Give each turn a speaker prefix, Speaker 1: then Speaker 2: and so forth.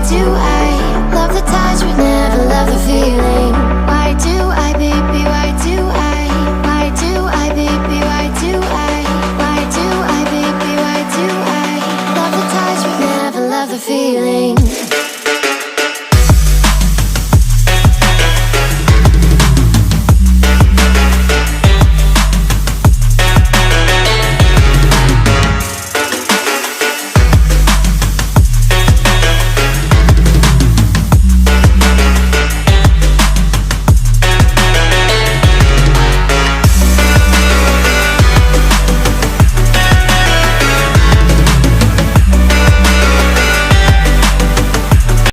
Speaker 1: do I love the touch but never love the feeling? Why do I, baby, why do I? Why do I, baby, why do I? Why do I, baby, why do I love the touch but never love the feeling?